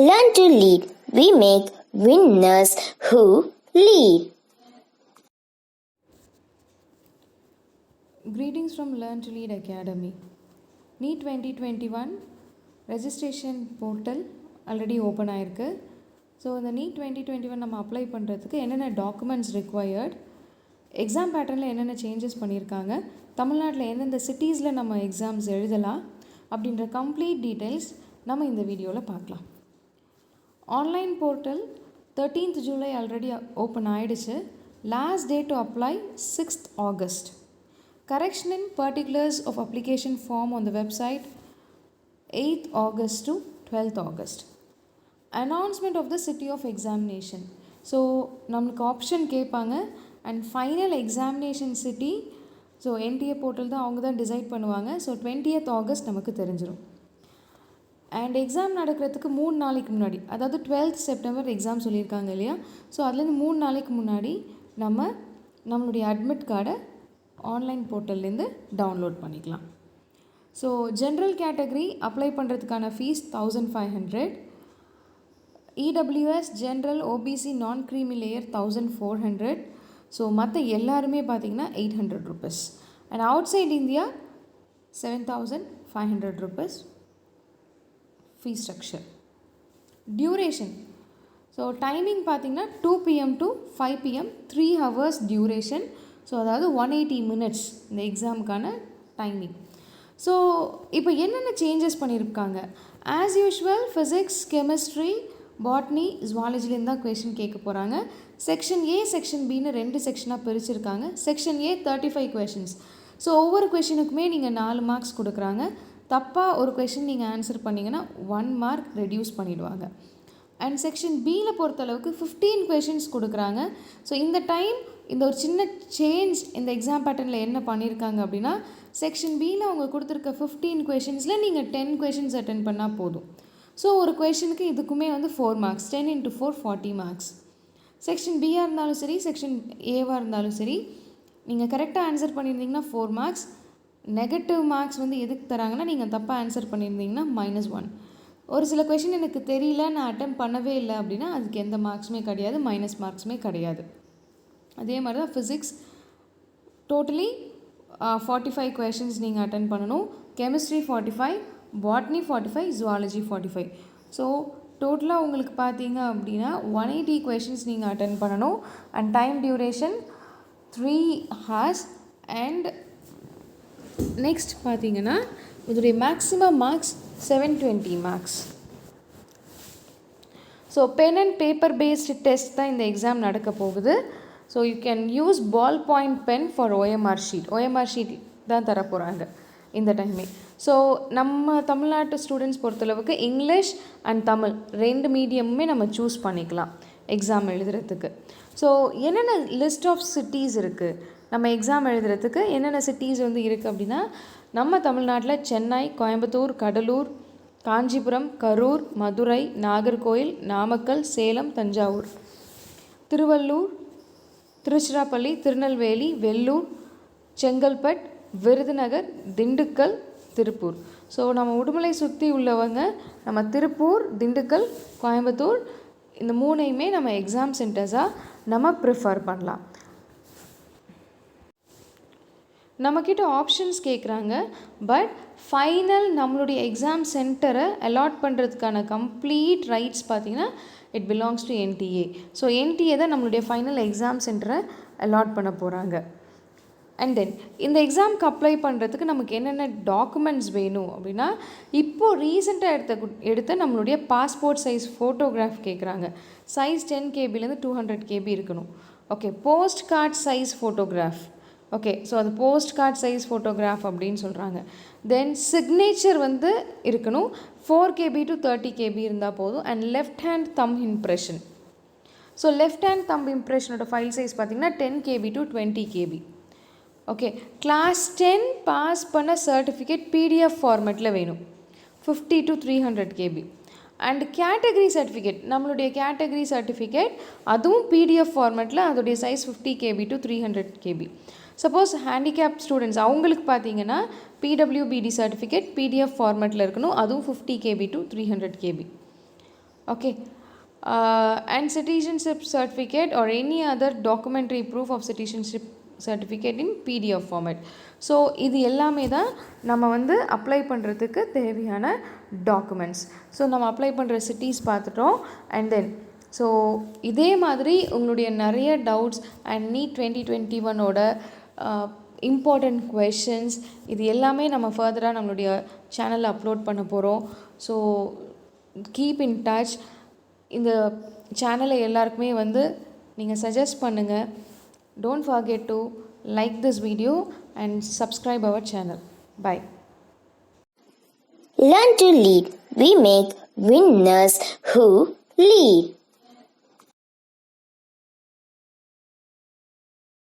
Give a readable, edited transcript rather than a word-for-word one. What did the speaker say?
Learn to lead. We make winners who lead. Greetings from Learn to Lead Academy. Neet 2021 registration portal already open ஆயிருக்கு. So இந்த Neet 2021 நம்ம apply பண்ணுறதுக்கு என்னென்ன documents required, exam பேட்டர்னில் என்னென்ன changes பண்ணியிருக்காங்க, தமிழ்நாட்டில் எந்தெந்த சிட்டிஸில் நம்ம எக்ஸாம்ஸ் எழுதலாம் அப்படின்ற கம்ப்ளீட் டீட்டெயில்ஸ் நம்ம இந்த வீடியோவில் பார்க்கலாம். Online portal 13th July already open ஆகிடுச்சு. Last date to apply 6th August. Correction in particulars of application form on the website 8th August to 12th August. Announcement of the city of examination. So நம்மளுக்கு option கேட்பாங்க and final examination city so NDA portal தான் அவங்க தான் decide பண்ணுவாங்க. So 20th August நமக்கு தெரிஞ்சிடும். And exam நடக்கிறதுக்கு 3 நாளைக்கு முன்னாடி, அதாவது 12th September எக்ஸாம் சொல்லியிருக்காங்க இல்லையா, ஸோ அதுலேருந்து 3 நாளைக்கு முன்னாடி நம்மளுடைய அட்மிட் கார்டை ஆன்லைன் போர்ட்டல்லேருந்து டவுன்லோட் பண்ணிக்கலாம். ஸோ ஜென்ரல் கேட்டகரி அப்ளை பண்ணுறதுக்கான fees 1500, EWS general OBC non creamy layer 1400. So மற்ற எல்லாருமே பார்த்திங்கன்னா 800 rupees. And outside India 7500 rupees fee structure. Duration, so timing பார்த்திங்கன்னா 2 PM to 5 PM 3 hours duration. So அதாவது 180 minutes இந்த எக்ஸாமுக்கான timing. So இப்போ என்னென்ன changes பண்ணியிருக்காங்க, as usual physics, chemistry, botany, ஜுவாலஜிலேருந்து தான் கொஷின் கேட்க போகிறாங்க. செக்ஷன் ஏ, செக்ஷன் பின்னு 2 செக்ஷனாக பிரிச்சிருக்காங்க. Section A 35 questions. ஸோ ஒவ்வொரு கொஷினுக்குமே நீங்கள் 4 marks கொடுக்குறாங்க. தப்பாக ஒரு கொஷின் நீங்கள் ஆன்சர் பண்ணிங்கன்னா 1 mark ரெடியூஸ் பண்ணிவிடுவாங்க. அண்ட் செக்ஷன் பியில் பொறுத்தளவுக்கு 15 questions கொடுக்குறாங்க. ஸோ இந்த டைம் இந்த ஒரு சின்ன சேஞ்ச் இந்த எக்ஸாம் பேட்டர்னில் என்ன பண்ணியிருக்காங்க அப்படின்னா, செக்ஷன் பியில் அவங்க கொடுத்துருக்க 15 questionஸில் நீங்கள் 10 questions அட்டென்ட் பண்ணால் போதும். ஸோ ஒரு கொஷனுக்கு இதுக்குமே 4 marks, 10 into 4 40 marks. செக்ஷன் பியாக இருந்தாலும் சரி, செக்ஷன் ஏவாக இருந்தாலும் சரி, நீங்கள் கரெக்டாக ஆன்சர் பண்ணியிருந்தீங்கன்னா 4 marks. நெகட்டிவ் மார்க்ஸ் எதுக்கு தராங்கன்னா, நீங்கள் தப்பாக ஆன்சர் பண்ணியிருந்தீங்கன்னா -1. ஒரு சில கொஷின் எனக்கு தெரியல, நான் அட்டெம்ப்ட் பண்ணவே இல்லை அப்படின்னா அதுக்கு எந்த மார்க்ஸுமே கிடையாது, மைனஸ் மார்க்ஸுமே கிடையாது. அதே மாதிரி தான் ஃபிசிக்ஸ் டோட்டலி 45 questions நீங்கள் அட்டென்ட் பண்ணணும். Chemistry 45, botany 45, zoology 45. ஸோ டோட்டலாக உங்களுக்கு பார்த்தீங்க அப்படின்னா 180 questions நீங்கள் அட்டென்ட் பண்ணணும். And time duration 3 hours. And next பார்த்தீங்கன்னா இதோடைய maximum marks 720 marks. So pen and paper based test தான் இந்த எக்ஸாம் நடக்க போகுது. So you can use ball point pen for OMR sheet. OMR sheet தான் தரப்போகிறாங்க இந்த டைமே. ஸோ நம்ம தமிழ்நாட்டு ஸ்டூடெண்ட்ஸ் பொறுத்தளவுக்கு இங்கிலீஷ் அண்ட் தமிழ் 2 மீடியமுமே நம்ம சூஸ் பண்ணிக்கலாம் எக்ஸாம் எழுதுறதுக்கு. ஸோ என்னென்ன லிஸ்ட் ஆஃப் சிட்டிஸ் இருக்குது நம்ம எக்ஸாம் எழுதுறதுக்கு, என்னென்ன சிட்டிஸ் இருக்குது அப்படின்னா, நம்ம தமிழ்நாட்டில் சென்னை, கோயம்புத்தூர், கடலூர், காஞ்சிபுரம், கரூர், மதுரை, நாகர்கோயில், நாமக்கல், சேலம், தஞ்சாவூர், திருவள்ளூர், திருச்சிராப்பள்ளி, திருநெல்வேலி, வெள்ளூர், செங்கல்பட், விருதுநகர், திண்டுக்கல், திருப்பூர். ஸோ நம்ம உடுமலை சுற்றி உள்ளவங்க நம்ம திருப்பூர், திண்டுக்கல், கோயம்புத்தூர் இந்த 3ஐயுமே நம்ம எக்ஸாம் சென்டர்ஸாக நம்ம ப்ரிஃபர் பண்ணலாம். நம்மக்கிட்ட ஆப்ஷன்ஸ் கேட்குறாங்க, பட் ஃபைனல் நம்மளுடைய எக்ஸாம் சென்டரை அலாட் பண்ணுறதுக்கான கம்ப்ளீட் ரைட்ஸ் பார்த்திங்கன்னா it belongs to NTA. So NTA தான் நம்மளுடைய ஃபைனல் எக்ஸாம் சென்டரை அலாட் பண்ண போகிறாங்க. அண்ட் தென் இந்த எக்ஸாமுக்கு அப்ளை பண்ணுறதுக்கு நமக்கு என்னென்ன டாக்குமெண்ட்ஸ் வேணும் அப்படின்னா, இப்போது ரீசெண்டாக எடுத்த நம்மளுடைய பாஸ்போர்ட் சைஸ் ஃபோட்டோகிராஃப் கேட்குறாங்க. சைஸ் 10 KBலேருந்து 200 KB இருக்கணும். Okay, post card size photograph. Okay, so அது போஸ்ட் கார்ட் சைஸ் ஃபோட்டோகிராஃப் அப்படின்னு சொல்கிறாங்க. தென் சிக்னேச்சர் இருக்கணும். 4 KB to 30 KB இருந்தால் போதும். And left hand thumb impression. So left hand thumb இம்ப்ரெஷனோட ஃபைல் சைஸ் பார்த்திங்கன்னா 10 KB to 20 KB. Okay, class 10 pass பண்ண certificate PDF ஃபார்மேட்டில் வேணும், 50 to 300 KB. And category certificate, நம்மளுடைய கேட்டகரி சர்டிஃபிகேட் அதுவும் PDF ஃபார்மேட்டில், அதோடைய size 50 KB to 300 KB. Suppose handicap students அவங்களுக்கு பார்த்தீங்கன்னா PWBD சர்டிஃபிகேட் PDF ஃபார்மேட்டில் இருக்கணும், அதுவும் 50 KB to 300 KB. Okay. And citizenship certificate or any other documentary proof of citizenship certificate in PDF format. So இது எல்லாமே தான் நம்ம வந்து அப்ளை பண்ணுறதுக்கு தேவையான டாக்குமெண்ட்ஸ். ஸோ நம்ம அப்ளை பண்ணுற சிட்டிஸ் பார்த்துட்டோம். அண்ட் தென் ஸோ இதே மாதிரி உங்களுடைய நிறைய டவுட்ஸ் அண்ட் நீட் 2021ஓட இம்பார்ட்டண்ட் கொஷின்ஸ் இது எல்லாமே நம்ம ஃபர்தராக நம்மளுடைய சேனலில் அப்லோட் பண்ண போகிறோம். So keep in touch. இந்த சேனலை எல்லாருக்குமே வந்து நீங்கள் சஜஸ்ட் பண்ணுங்கள். Don't forget to like this video and subscribe our channel. Bye. Learn to lead. We make winners who lead.